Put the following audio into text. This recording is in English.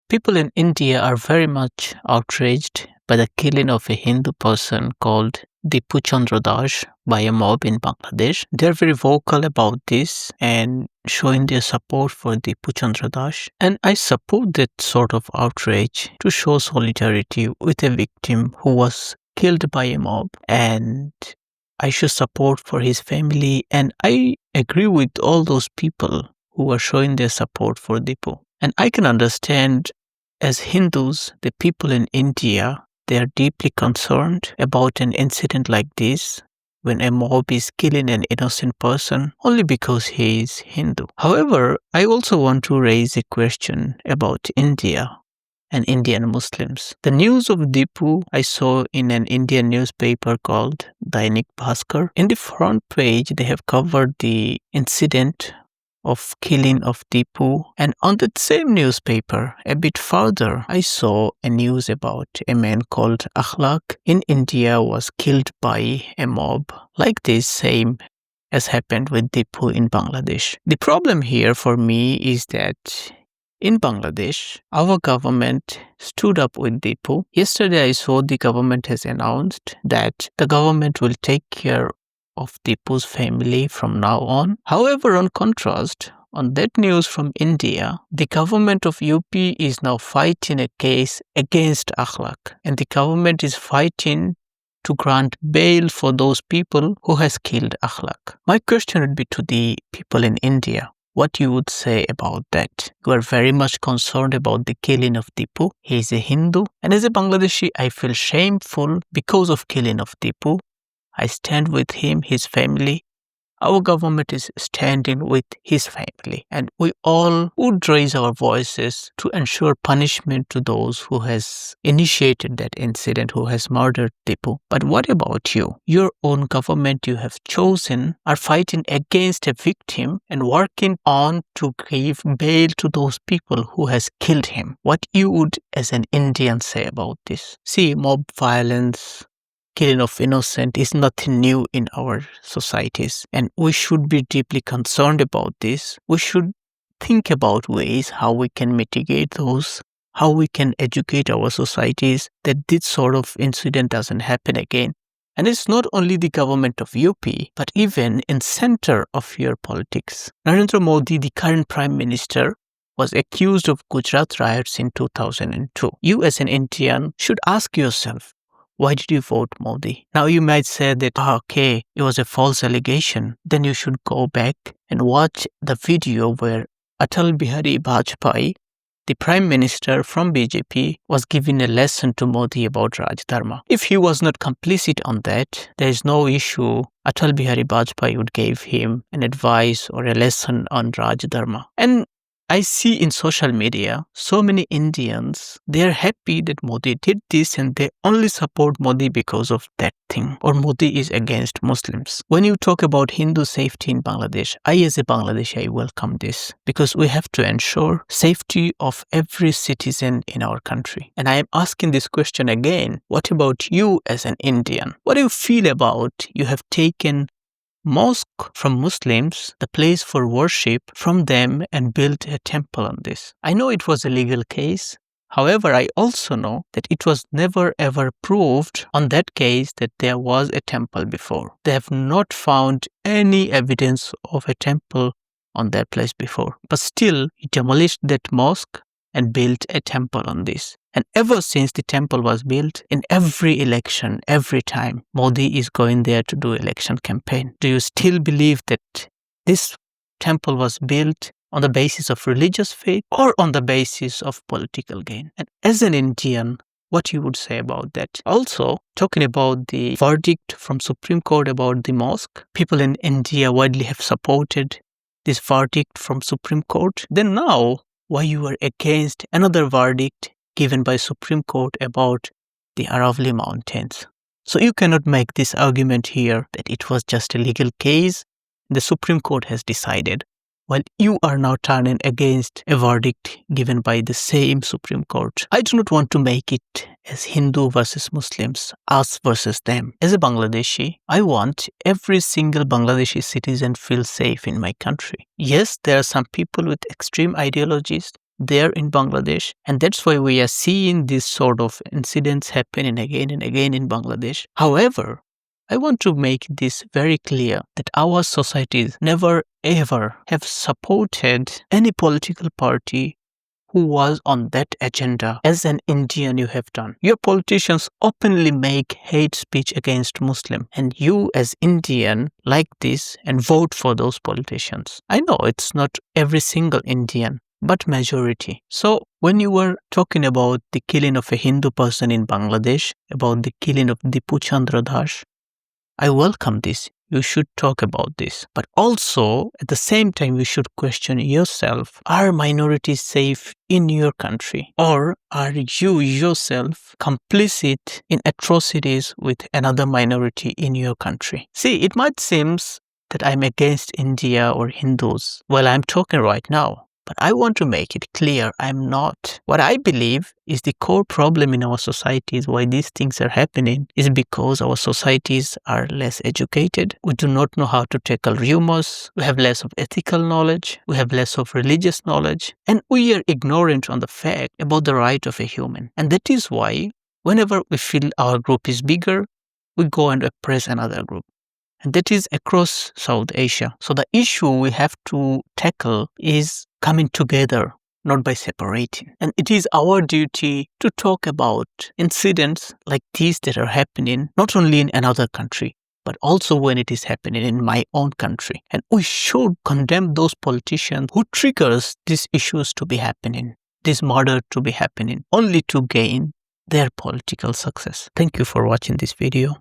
People in India are very much outraged by the killing of a Hindu person called Deepu Chandra by a mob in Bangladesh. They're very vocal about this and showing their support for Deepu Chandra. And I support that sort of outrage to show solidarity with a victim who was killed by a mob, and I show support for his family, and I agree with all those people who are showing their support for Deepu. And I can understand, as Hindus, the people in India, they are deeply concerned about an incident like this when a mob is killing an innocent person only because he is Hindu. However, I also want to raise a question about India and Indian Muslims. The news of Deepu I saw in an Indian newspaper called Dainik Bhaskar. In the front page, they have covered the incident of killing of Deepu, and on that same newspaper, a bit further, I saw a news about a man called Akhlaq in India was killed by a mob, like this same as happened with Deepu in Bangladesh. The problem here for me is that in Bangladesh, our government stood up with Deepu. Yesterday I saw the government has announced that the government will take care of Deepu's family from now on. However, on contrast, on that news from India, the government of UP is now fighting a case against Akhlaq, and the government is fighting to grant bail for those people who has killed Akhlaq. My question would be to the people in India. What you would say about that? You are very much concerned about the killing of Deepu. He is a Hindu, and as a Bangladeshi, I feel shameful because of killing of Deepu. I stand with him, his family. Our government is standing with his family, and we all would raise our voices to ensure punishment to those who has initiated that incident, who has murdered Deepu. But what about you? Your own government you have chosen are fighting against a victim and working on to give bail to those people who has killed him. What you would as an Indian say about this? See, mob violence, killing of innocent is nothing new in our societies, and we should be deeply concerned about this. We should think about ways how we can mitigate those, how we can educate our societies that this sort of incident doesn't happen again. And it's not only the government of UP, but even in center of your politics. Narendra Modi, the current Prime Minister, was accused of Gujarat riots in 2002. You as an Indian should ask yourself, why did you vote Modi? Now you might say that, okay, it was a false allegation. Then you should go back and watch the video where Atal Bihari Vajpayee, the Prime Minister from BJP, was giving a lesson to Modi about Raj Dharma. If he was not complicit on that, there is no issue. Atal Bihari Vajpayee would give him an advice or a lesson on Raj Dharma. And I see in social media, so many Indians, they are happy that Modi did this and they only support Modi because of that thing. Or Modi is against Muslims. When you talk about Hindu safety in Bangladesh, I as a Bangladeshi, I welcome this because we have to ensure safety of every citizen in our country. And I am asking this question again, what about you as an Indian? What do you feel about you have taken mosque from Muslims, the place for worship, from them and built a temple on this? I know it was a legal case. However, I also know that it was never ever proved on that case that there was a temple before. They have not found any evidence of a temple on that place before. But still, he demolished that mosque and built a temple on this. And ever since the temple was built, in every election, every time, Modi is going there to do election campaign. Do you still believe that this temple was built on the basis of religious faith or on the basis of political gain? And as an Indian, what you would say about that? Also, talking about the verdict from Supreme Court about the mosque, people in India widely have supported this verdict from Supreme Court. Then now, why you are against another verdict given by Supreme Court about the Aravalli Mountains? So you cannot make this argument here that it was just a legal case. The Supreme Court has decided, while you are now turning against a verdict given by the same Supreme Court. I do not want to make it as Hindu versus Muslims, us versus them. As a Bangladeshi, I want every single Bangladeshi citizen feel safe in my country. Yes, there are some people with extreme ideologies. there in Bangladesh. And that's why we are seeing these sort of incidents happening again and again in Bangladesh. However, I want to make this very clear that our societies never ever have supported any political party who was on that agenda. As an Indian, you have done. Your politicians openly make hate speech against Muslim, and you as Indian like this and vote for those politicians. I know it's not every single Indian, but majority. So when you were talking about the killing of a Hindu person in Bangladesh, about the killing of Deepu Chandra, I welcome this. You should talk about this. But also, at the same time, you should question yourself. Are minorities safe in your country? Or are you yourself complicit in atrocities with another minority in your country? See, it might seem that I'm against India or Hindus while I'm talking right now. But I want to make it clear I'm not. What I believe is the core problem in our societies, why these things are happening, is because our societies are less educated. We do not know how to tackle rumors. We have less of ethical knowledge. We have less of religious knowledge. And we are ignorant on the fact about the right of a human. And that is why whenever we feel our group is bigger, we go and oppress another group. And that is across South Asia. So the issue we have to tackle is coming together, not by separating. And it is our duty to talk about incidents like these that are happening, not only in another country, but also when it is happening in my own country. And we should condemn those politicians who triggers these issues to be happening, this murder to be happening, only to gain their political success. Thank you for watching this video.